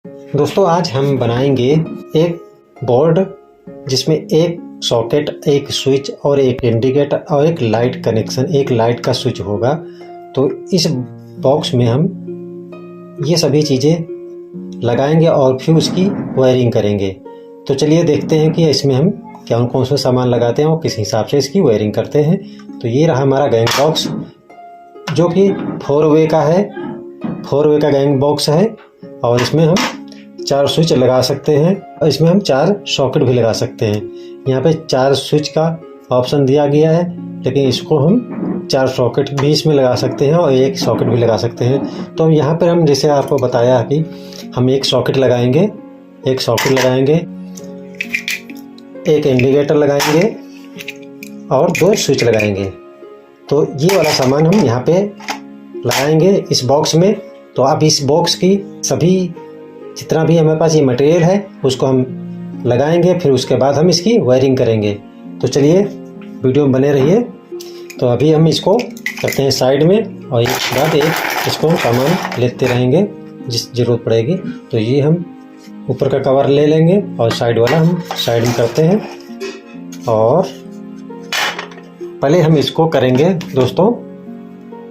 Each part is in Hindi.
दोस्तों आज हम बनाएंगे एक बोर्ड जिसमें एक सॉकेट, एक स्विच और एक इंडिकेटर और एक लाइट कनेक्शन, एक लाइट का स्विच होगा। तो इस बॉक्स में हम ये सभी चीज़ें लगाएंगे और फिर उसकी वायरिंग करेंगे। तो चलिए देखते हैं कि इसमें हम कौन से सामान लगाते हैं और किस हिसाब से इसकी वायरिंग करते हैं। तो ये रहा हमारा गैंग बॉक्स जो कि 4 वे का है, 4 वे का गैंग बॉक्स है और इसमें हम 4 स्विच लगा सकते हैं और इसमें हम 4 सॉकेट भी लगा सकते हैं। यहाँ पे 4 स्विच का ऑप्शन दिया गया है, लेकिन इसको हम 4 सॉकेट भी इसमें लगा सकते हैं और एक सॉकेट भी लगा सकते हैं। तो यहाँ पर हम जैसे आपको बताया कि हम एक सॉकेट लगाएंगे, एक इंडिकेटर लगाएंगे और 2 स्विच लगाएंगे। तो ये वाला सामान हम यहाँ पे लगाएंगे इस बॉक्स में। तो अब इस बॉक्स की सभी जितना भी हमारे पास ये मटेरियल है उसको हम लगाएंगे, फिर उसके बाद हम इसकी वायरिंग करेंगे। तो चलिए वीडियो में बने रहिए। तो अभी हम इसको करते हैं साइड में और एक बाद एक इसको हम सामान लेते रहेंगे जिस ज़रूरत पड़ेगी। तो ये हम ऊपर का कवर ले लेंगे और साइड वाला हम साइड में करते हैं। और पहले हम इसको करेंगे दोस्तों,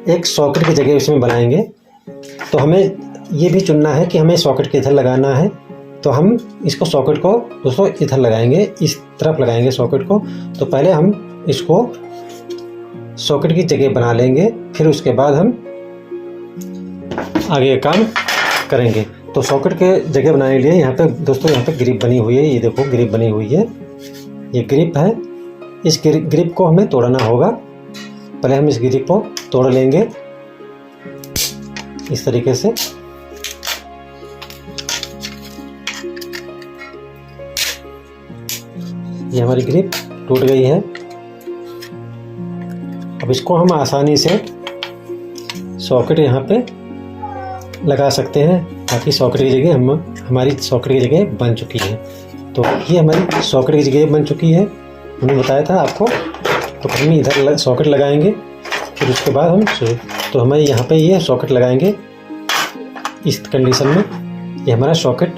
एक सॉकेट की जगह इसमें बनाएंगे। तो हमें ये भी चुनना है कि हमें सॉकेट के इधर लगाना है। तो हम इसको सॉकेट को दोस्तों इधर लगाएंगे, इस तरफ लगाएंगे सॉकेट को। तो पहले हम इसको सॉकेट की जगह बना लेंगे, फिर उसके बाद हम आगे का काम करेंगे। तो सॉकेट के जगह बनाने के लिए यहाँ पे दोस्तों यहाँ पे ग्रिप बनी हुई है, ये देखो ग्रिप बनी हुई है, ये ग्रिप है। इस ग्रिप को हमें तोड़ना होगा। पहले हम इस ग्रिप को तोड़ लेंगे इस तरीके से। ये हमारी ग्रिप टूट गई है। अब इसको हम आसानी से सॉकेट यहाँ पे लगा सकते हैं, ताकि सॉकेट की जगह हमारी सॉकेट की जगह बन चुकी है। तो ये हमारी सॉकेट की जगह बन चुकी है, हमने बताया था आपको। तो हम इधर सॉकेट लगाएंगे, फिर उसके बाद हम तो हमारे यहाँ पे ये सॉकेट लगाएंगे इस कंडीशन में। ये हमारा सॉकेट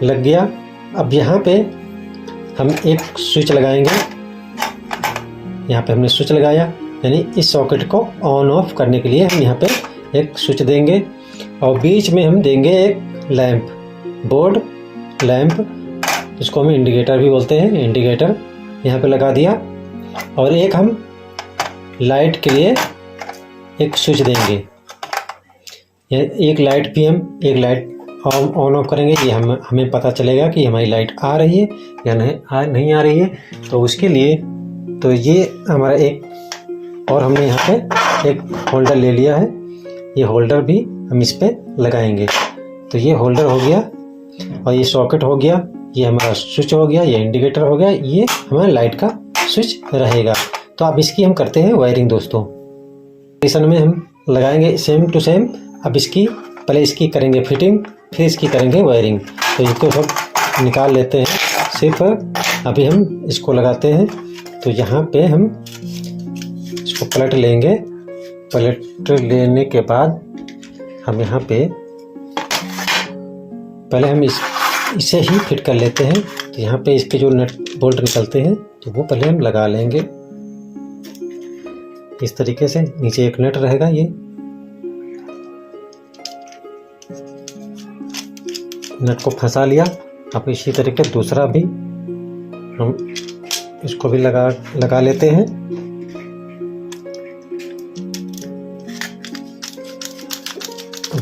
लग गया। अब यहाँ पे हम एक स्विच लगाएंगे। यहाँ पे हमने स्विच लगाया, यानी इस सॉकेट को ऑन ऑफ करने के लिए हम यहाँ पे एक स्विच देंगे। और बीच में हम देंगे एक लैंप, बोर्ड लैंप, जिसको हम इंडिकेटर भी बोलते हैं। इंडिकेटर यहाँ पे लगा दिया। और एक हम लाइट के लिए एक स्विच देंगे। एक लाइट भी हम एक लाइट ऑन ऑफ करेंगे। ये हमें पता चलेगा कि हमारी लाइट आ रही है या नहीं आ रही है। तो उसके लिए तो ये हमारा एक और हमने यहाँ पे एक होल्डर ले लिया है। ये होल्डर भी हम इस पे लगाएंगे। तो ये होल्डर हो गया और ये सॉकेट हो गया, ये हमारा स्विच हो गया, ये इंडिकेटर हो गया, ये हमारा लाइट का स्विच रहेगा। तो अब इसकी हम करते हैं वायरिंग दोस्तों। कंडीशन में हम लगाएंगे सेम टू सेम। अब इसकी पहले इसकी करेंगे फिटिंग, फिर इसकी करेंगे वायरिंग। तो इसको सब निकाल लेते हैं। सिर्फ अभी हम इसको लगाते हैं। तो यहाँ पे हम इसको पलट लेंगे। पलट लेने के बाद हम यहाँ पे पहले हम इसे ही फिट कर लेते हैं। तो यहाँ पे इसके जो नट बोल्ट निकलते हैं तो वो पहले हम लगा लेंगे इस तरीके से। नीचे एक नट रहेगा, ये नट को फंसा लिया। अब इसी तरीके दूसरा भी हम इसको भी लगा लेते हैं।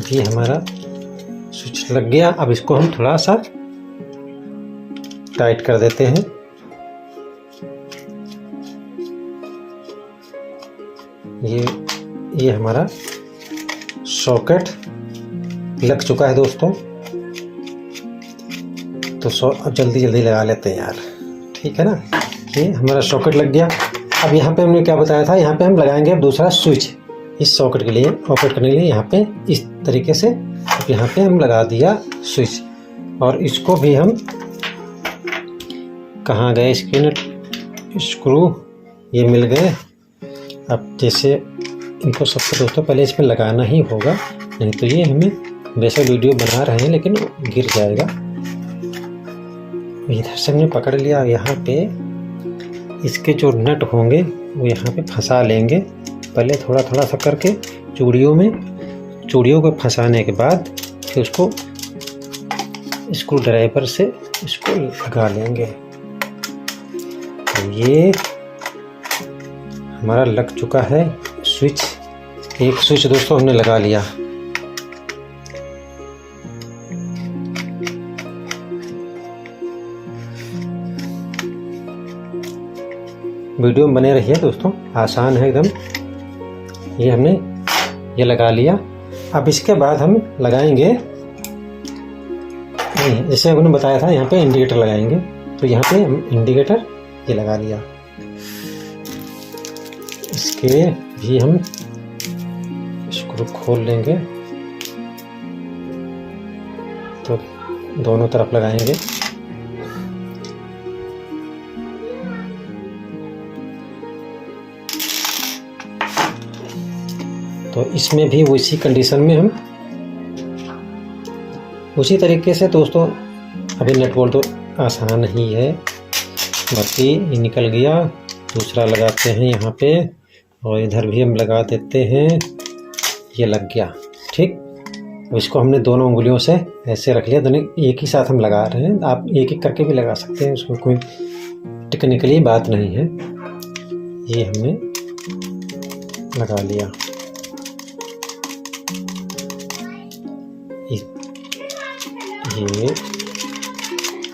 ये हमारा स्विच लग गया। अब इसको हम थोड़ा सा टाइट कर देते हैं। ये हमारा सॉकेट लग चुका है दोस्तों। तो अब जल्दी लगा लेते हैं यार, ठीक है ना। ये हमारा सॉकेट लग गया। अब यहाँ पे हमने क्या बताया था, यहाँ पे हम लगाएंगे अब दूसरा स्विच इस सॉकेट के लिए ऑपरेट करने के लिए। यहाँ पे इस तरीके से यहाँ पे हम लगा दिया स्विच। और इसको भी हम कहाँ गए इसके नट स्क्रू, ये मिल गए। अब जैसे इनको सबको दोस्तों पहले इसमें लगाना ही होगा, नहीं तो ये हमें वैसे वीडियो बना रहे हैं लेकिन गिर जाएगा। इधर से हमने पकड़ लिया। यहाँ पे इसके जो नट होंगे वो यहाँ पे फंसा लेंगे पहले थोड़ा थोड़ा सा करके चूड़ियों में। चूड़ियों को फंसाने के बाद फिर उसको स्क्रू ड्राइवर से इसको लगा लेंगे। तो ये हमारा लग चुका है स्विच। एक स्विच दोस्तों हमने लगा लिया। वीडियो में बने रहिए दोस्तों, आसान है एकदम। ये हमने ये लगा लिया। अब इसके बाद हम लगाएंगे, जैसे हमने बताया था यहाँ पे इंडिकेटर लगाएंगे। तो यहाँ पे हम इंडिकेटर ये लगा लिया। इसके भी हम स्क्रू खोल लेंगे। तो दोनों तरफ लगाएंगे। तो इसमें भी उसी कंडीशन में हम उसी तरीके से दोस्तों, अभी नट बोल्ट तो आसान ही है। बाकी ये निकल गया। दूसरा लगाते हैं यहाँ पे और इधर भी हम लगा देते हैं। ये लग गया। ठीक, अब इसको हमने दोनों उंगलियों से ऐसे रख लिया। दोनों एक ही साथ हम लगा रहे हैं। आप एक एक करके भी लगा सकते हैं, उसमें कोई टेक्निकली बात नहीं है। ये हमने लगा लिया। ये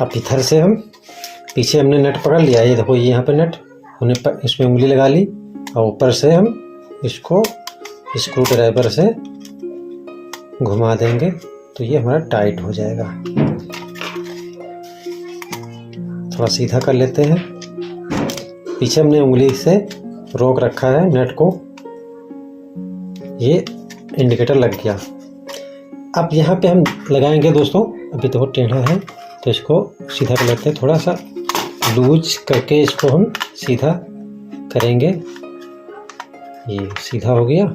अब इधर से हम पीछे हमने नट पकड़ लिया। ये देखो, ये यहाँ पे नट हमने इसमें उंगली लगा ली और ऊपर से हम इसको स्क्रू ड्राइवर से घुमा देंगे तो ये हमारा टाइट हो जाएगा। थोड़ा सीधा कर लेते हैं। पीछे हमने उंगली से रोक रखा है नट को। ये इंडिकेटर लग गया। अब यहाँ पे हम लगाएंगे दोस्तों। अभी तो टेढ़ा है तो इसको सीधा कर लेते हैं। थोड़ा सा लूज करके इसको हम सीधा करेंगे। ये सीधा हो गया।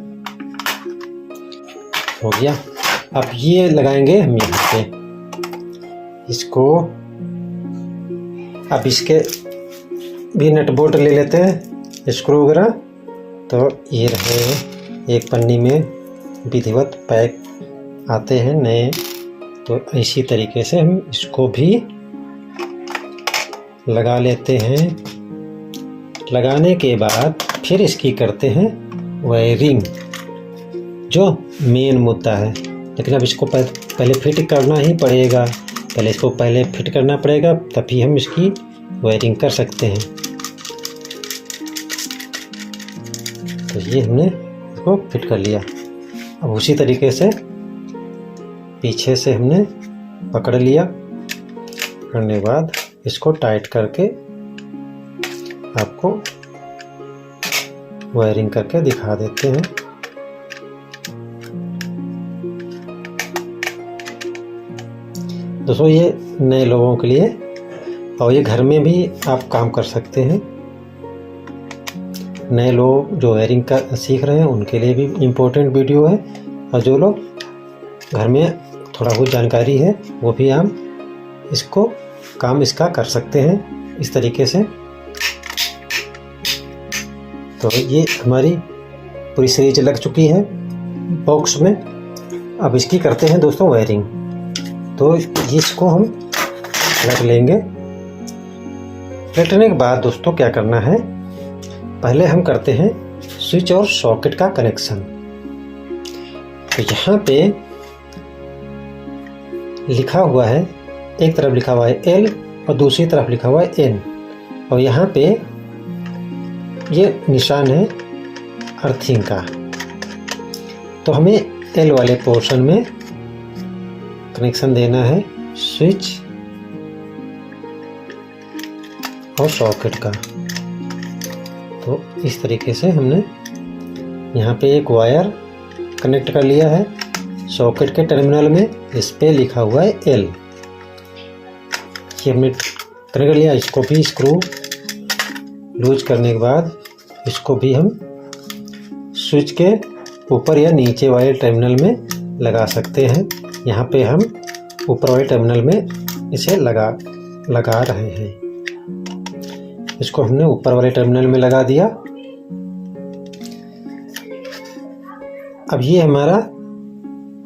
अब ये लगाएंगे हम यहाँ पे इसको। अब इसके भी नट बोल्ट ले लेते हैं, स्क्रू वगैरह। तो ये रहे एक पन्नी में विधिवत पैक आते हैं नए। तो इसी तरीके से हम इसको भी लगा लेते हैं। लगाने के बाद फिर इसकी करते हैं वायरिंग, जो मेन मुद्दा है। लेकिन अब इसको पहले फिट करना ही पड़ेगा। पहले इसको फिट करना पड़ेगा, तभी हम इसकी वायरिंग कर सकते हैं। तो ये हमने इसको फिट कर लिया। अब उसी तरीके से पीछे से हमने पकड़ लिया। करने के बाद इसको टाइट करके आपको वायरिंग करके दिखा देते हैं। दोस्तों ये नए लोगों के लिए, और ये घर में भी आप काम कर सकते हैं। नए लोग जो वायरिंग का सीख रहे हैं उनके लिए भी इम्पोर्टेंट वीडियो है। और जो लोग घर में थोड़ा बहुत जानकारी है वो भी हम इसको काम इसका कर सकते हैं इस तरीके से। तो ये हमारी पूरी सीरीज लग चुकी है बॉक्स में। अब इसकी करते हैं दोस्तों वायरिंग। तो इसको हम रख लेंगे। रखने के बाद दोस्तों क्या करना है, पहले हम करते हैं स्विच और सॉकेट का कनेक्शन। तो यहाँ पे लिखा हुआ है, एक तरफ लिखा हुआ है L और दूसरी तरफ लिखा हुआ है N। और यहाँ पे ये निशान है अर्थिंग का। तो हमें L वाले पोर्शन में कनेक्शन देना है स्विच और सॉकेट का। तो इस तरीके से हमने यहाँ पे एक वायर कनेक्ट कर लिया है सॉकेट के टर्मिनल में। इस पे लिखा हुआ है L। ये हमने कनेक्ट कर लिया। इसको भी स्क्रू लूज करने के बाद इसको भी हम स्विच के ऊपर या नीचे वाले टर्मिनल में लगा सकते हैं। यहाँ पे हम ऊपर वाले टर्मिनल में इसे लगा रहे हैं। इसको हमने ऊपर वाले टर्मिनल में लगा दिया। अब ये हमारा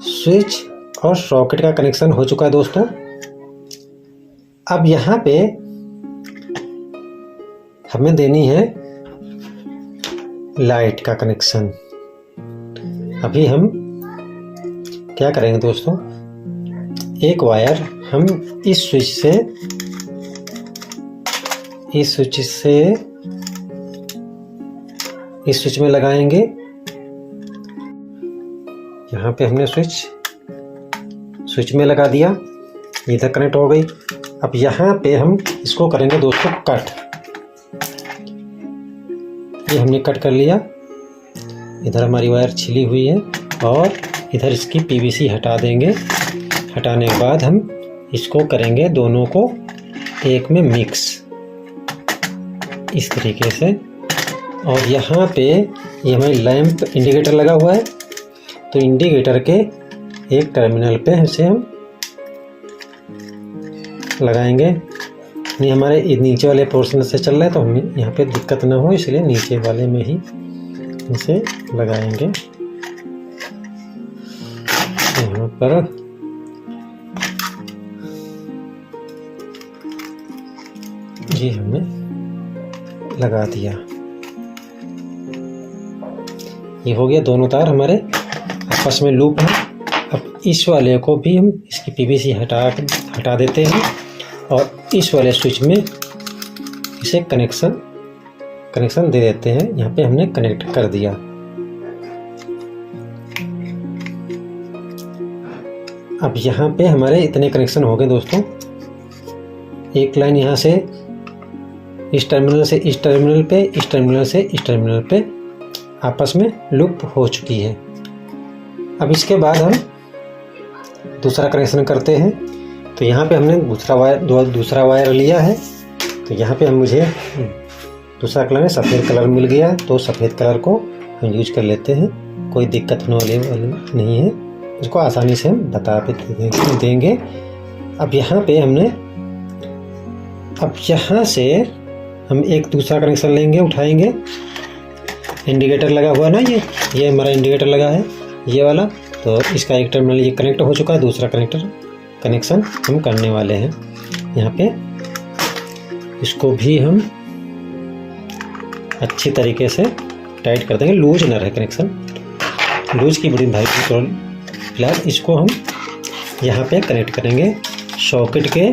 स्विच और सॉकेट का कनेक्शन हो चुका है दोस्तों। अब यहाँ पे हमें देनी है लाइट का कनेक्शन। अभी हम क्या करेंगे दोस्तों, एक वायर हम इस स्विच में लगाएंगे। यहाँ पे हमने स्विच में लगा दिया, इधर कनेक्ट हो गई। अब यहाँ पे हम इसको करेंगे दोस्तों कट। ये हमने कट कर लिया। इधर हमारी वायर छिली हुई है और इधर इसकी पीवीसी हटा देंगे। हटाने के बाद हम इसको करेंगे दोनों को एक में मिक्स इस तरीके से। और यहाँ पे ये हमारी लैंप इंडिकेटर लगा हुआ है, तो इंडिकेटर के एक टर्मिनल पे इसे हम लगाएंगे। ये हमारे नीचे वाले पोर्शन से चल रहा है, तो हमें यहाँ पे दिक्कत ना हो, इसलिए नीचे वाले में ही इसे लगाएंगे। यहाँ पर ये हमने लगा दिया। ये हो गया, दोनों तार हमारे आपस में लूप है। अब इस वाले को भी हम इसकी पीवीसी हटा देते हैं और इस वाले स्विच में इसे कनेक्शन दे देते हैं। यहाँ पे हमने कनेक्ट कर दिया। अब यहाँ पे हमारे इतने कनेक्शन हो गए दोस्तों। एक लाइन यहाँ से इस टर्मिनल से इस टर्मिनल पे, इस टर्मिनल से इस टर्मिनल पे आपस में लूप हो चुकी है। अब इसके बाद हम दूसरा कनेक्शन करते हैं। तो यहाँ पे हमने दूसरा वायर लिया है। तो यहाँ पे मुझे दूसरा कलर में सफ़ेद कलर मिल गया, तो सफ़ेद कलर को हम यूज कर लेते हैं। कोई दिक्कत होने वाली नहीं है, इसको आसानी से हम बता देंगे। अब यहाँ पे अब यहाँ से हम एक दूसरा कनेक्शन लेंगे, उठाएंगे। इंडिकेटर लगा हुआ ना, ये हमारा इंडिकेटर लगा है ये वाला, तो इसका एक टर्मिनल ये कनेक्ट हो चुका है। दूसरा कनेक्शन हम करने वाले हैं। यहाँ पे इसको भी हम अच्छी तरीके से टाइट कर देंगे, लूज ना रहे कनेक्शन। लूज की बड़ी भाई फिलहाल इसको हम यहाँ पे कनेक्ट करेंगे सॉकेट के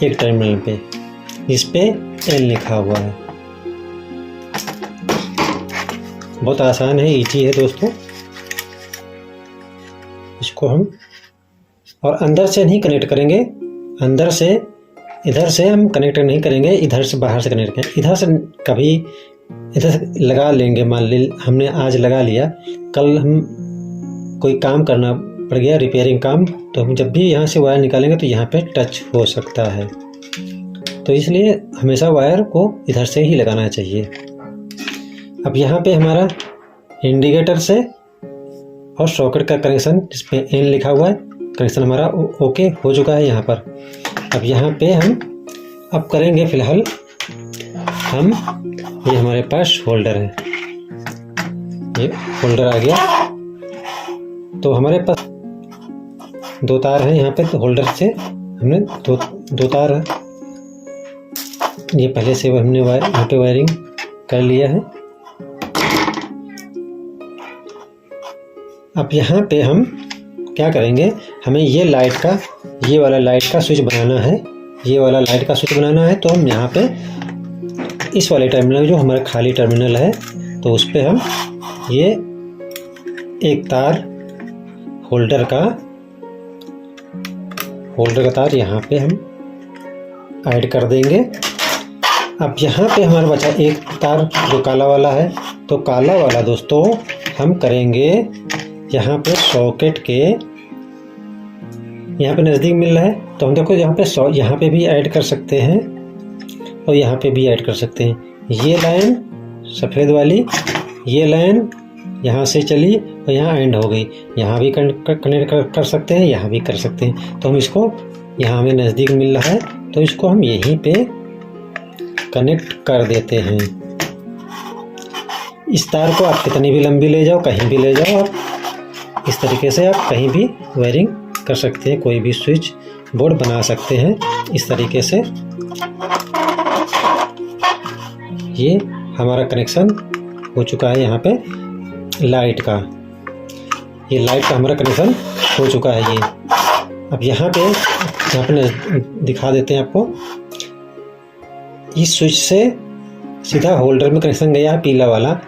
एक टर्मिनल पे, इस पे एल लिखा हुआ है। बहुत आसान है, इजी है दोस्तों। इसको हम और अंदर से नहीं कनेक्ट करेंगे, अंदर से इधर से हम कनेक्ट नहीं करेंगे, इधर से बाहर से कनेक्ट करेंगे। इधर से कभी इधर से लगा लेंगे, मान ली हमने आज लगा लिया, कल हम कोई काम करना पड़ गया, रिपेयरिंग काम, तो हम जब भी यहाँ से वायर निकालेंगे तो यहाँ पे टच हो सकता है। तो इसलिए हमेशा वायर को इधर से ही लगाना चाहिए। अब यहाँ पे हमारा इंडिकेटर से और सॉकेट का कनेक्शन, जिसमें एन लिखा हुआ है, कनेक्शन हमारा ओके हो चुका है यहाँ पर। अब यहाँ पे हम अब करेंगे फिलहाल हम, ये हमारे पास होल्डर है, ये होल्डर आ गया। तो हमारे पास दो तार हैं यहाँ पे, तो होल्डर से हमने दो तार है, ये पहले से हमने यहाँ पे वायरिंग कर लिया है। अब यहाँ पे हम क्या करेंगे, हमें ये वाला लाइट का स्विच बनाना है, ये वाला लाइट का स्विच बनाना है। तो हम यहाँ पे इस वाले टर्मिनल, जो हमारा खाली टर्मिनल है, तो उस पर हम ये एक तार होल्डर का तार यहाँ पे हम ऐड कर देंगे। अब यहाँ पे हमारा बचा एक तार जो काला वाला है, तो काला वाला दोस्तों हम करेंगे यहाँ पे सॉकेट के यहाँ पे नज़दीक मिल रहा है, तो हम देखो यहाँ पे भी ऐड कर सकते हैं और यहाँ पे भी ऐड कर सकते हैं। ये लाइन सफ़ेद वाली, ये लाइन यहाँ से चली और यहाँ एंड हो गई। यहाँ भी कनेक्ट कर सकते हैं, यहाँ भी कर सकते हैं। तो हम इसको, यहाँ हमें नज़दीक मिल रहा है तो इसको हम यहीं पे कनेक्ट कर देते हैं। इस तार को आप कितनी भी लंबी ले जाओ, कहीं भी ले जाओ, आप इस तरीके से आप कहीं भी वायरिंग कर सकते हैं, कोई भी स्विच बोर्ड बना सकते हैं इस तरीके से। ये हमारा कनेक्शन हो चुका है यहाँ पे लाइट का, ये लाइट का हमारा कनेक्शन हो चुका है। ये अब यहाँ पे दिखा देते हैं आपको। इस स्विच से सीधा होल्डर में कनेक्शन गया है पीला वाला,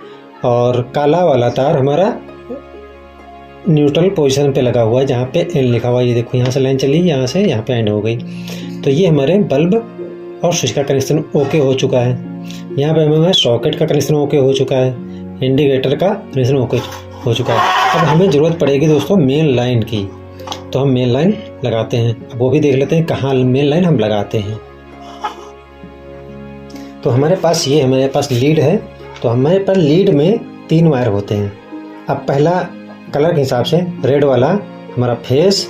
और काला वाला तार हमारा न्यूट्रल पोजीशन पे लगा हुआ है जहाँ पे एन लिखा हुआ है। ये देखो यहाँ से लाइन चली, यहाँ से यहाँ पे एंड हो गई। तो ये हमारे बल्ब और स्विच का कनेक्शन ओके हो चुका है। यहाँ पे हमारा सॉकेट का कनेक्शन ओके हो चुका है, इंडिकेटर का कनेक्शन ओके हो चुका है। अब हमें ज़रूरत पड़ेगी दोस्तों मेन लाइन की, तो हम मेन लाइन लगाते हैं। अब वो भी देख लेते हैं कहाँ मेन लाइन हम लगाते हैं। तो हमारे पास लीड है, तो हमारे पास लीड में 3 वायर होते हैं। अब पहला कलर के हिसाब से रेड वाला हमारा फेस,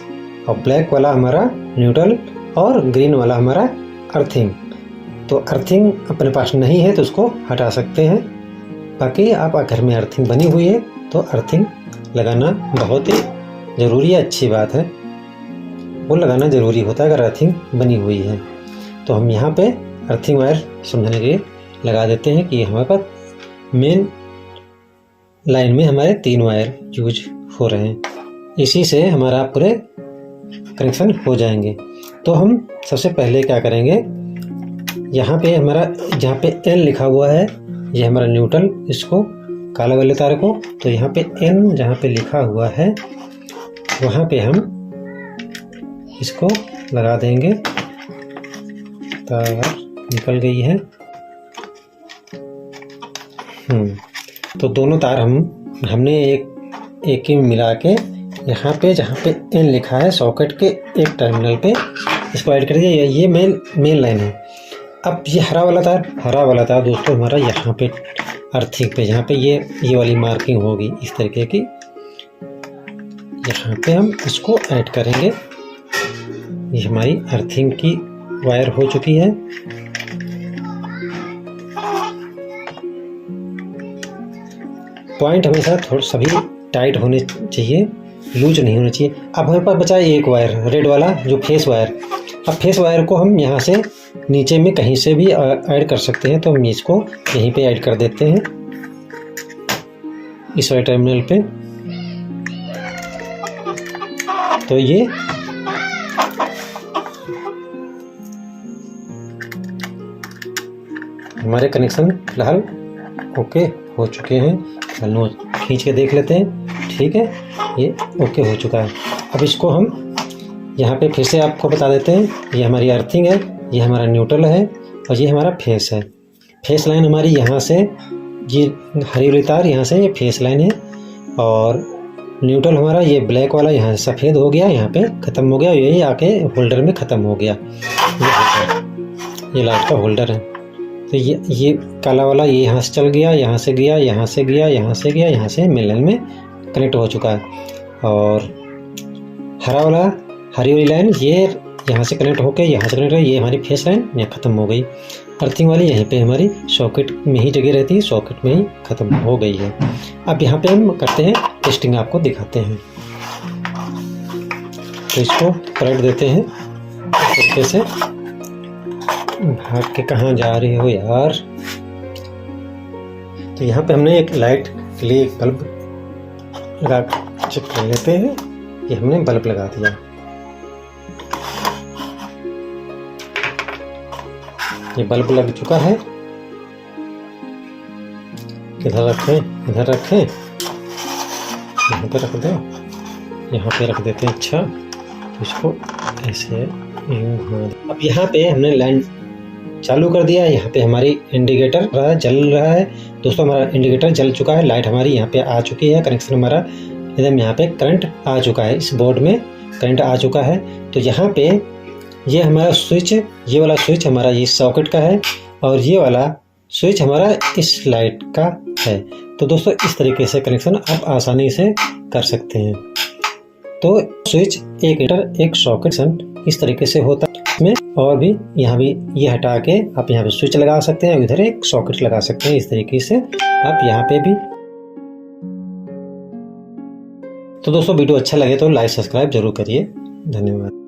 और ब्लैक वाला हमारा न्यूट्रल, और ग्रीन वाला हमारा अर्थिंग। तो अर्थिंग अपने पास नहीं है तो उसको हटा सकते हैं। बाकी आप घर में अर्थिंग बनी हुई है तो अर्थिंग लगाना बहुत ही ज़रूरी है, अच्छी बात है, वो लगाना ज़रूरी होता है अगर अर्थिंग बनी हुई है। तो हम यहाँ पे अर्थिंग वायर समझने के लिए लगा देते हैं कि हमारे पास मेन लाइन में हमारे 3 वायर यूज हो रहे हैं। इसी से हमारा पूरे कनेक्शन हो जाएंगे। तो हम सबसे पहले क्या करेंगे, यहाँ पे हमारा जहाँ पे एन लिखा हुआ है ये हमारा न्यूट्रल, इसको काला वाले तार को, तो यहाँ पे एन जहाँ पे लिखा हुआ है वहाँ पे हम इसको लगा देंगे। तार निकल गई है। तो दोनों तार हमने एक ही मिला के यहाँ पे जहाँ पे एन लिखा है सॉकेट के एक टर्मिनल पे इसको ऐड कर दिया। ये मेन लाइन है। अब ये हरा वाला तार दोस्तों हमारा यहाँ पे अर्थिंग पे, जहाँ पे ये वाली मार्किंग होगी इस तरीके की, यहाँ पे हम इसको ऐड करेंगे। ये हमारी अर्थिंग की वायर हो चुकी है। पॉइंट हमेशा थोड़ा सभी टाइट होने चाहिए, लूज नहीं होना चाहिए। अब हमारे पास बचा एक वायर रेड वाला जो फेस वायर। अब फेस वायर को हम यहाँ से नीचे में कहीं से भी ऐड कर सकते हैं, तो हम इसको यहीं पे ऐड कर देते हैं इस वाले टर्मिनल पे। तो ये हमारे कनेक्शन फिलहाल ओके हो चुके हैं। चलो खींच के देख लेते हैं। ठीक है, ये ओके हो चुका है। अब इसको हम यहाँ पे फिर से आपको बता देते हैं। ये हमारी अर्थिंग है, ये हमारा न्यूट्रल है, और ये हमारा फेस है। फेस लाइन हमारी यहाँ से, ये हरी वाली तार यहाँ से ये फेस लाइन है, और न्यूट्रल हमारा ये ब्लैक वाला यहाँ सफ़ेद हो गया, यहाँ पे ख़त्म हो गया, यही आके होल्डर में ख़त्म हो गया। ये लाइट का होल्डर है। तो ये काला वाला ये यहाँ से चल गया, यहाँ से गया, यहाँ से गया, यहाँ से गया, यहाँ से मेन लाइन में कनेक्ट हो चुका है। और हरा वाला, हरी वाली लाइन ये यहाँ से कनेक्ट होकर यहाँ से कनेक्ट है, ये हमारी फेस लाइन यहाँ ख़त्म हो गई। अर्थिंग वाली यहीं पे हमारी सॉकेट में ही जगह रहती है, सॉकेट में ही ख़त्म हो गई है। अब यहाँ पे हम करते हैं टेस्टिंग, आपको दिखाते हैं। तो इसको पलट देते हैं तरीके से। भाग के कहाँ जा रहे हो यार। तो यहाँ पे हमने एक लाइट के लिए एक बल्ब लगा चेक कर लेते हैं। ये हमने बल्ब लगा दिया। ये बल्ब लग चुका है। किधर रखें, इधर रखें, यहाँ पे रख दो, यहाँ पे रख देते हैं। अच्छा, तो इसको ऐसे अब यहाँ पे हमने लाइन चालू कर दिया। यहाँ पे हमारी इंडिकेटर जल रहा है दोस्तों, हमारा इंडिकेटर जल चुका है। लाइट हमारी यहाँ पे आ चुकी है, कनेक्शन हमारा एकदम यहाँ पे करंट आ चुका है, इस बोर्ड में करंट आ चुका है। तो यहाँ पे ये हमारा स्विच, ये वाला स्विच हमारा ये सॉकेट का है, और ये वाला स्विच हमारा इस लाइट का है। तो दोस्तों इस तरीके से कनेक्शन आप आसानी से कर सकते हैं। तो स्विच, एक हीटर, एक सॉकेट इस तरीके से होता है इसमें। और भी यहाँ भी ये हटा के आप यहाँ पे स्विच लगा सकते हैं, इधर एक सॉकेट लगा सकते हैं। इस तरीके से आप यहाँ पे भी। तो दोस्तों वीडियो अच्छा लगे तो लाइक सब्सक्राइब जरूर करिए। धन्यवाद।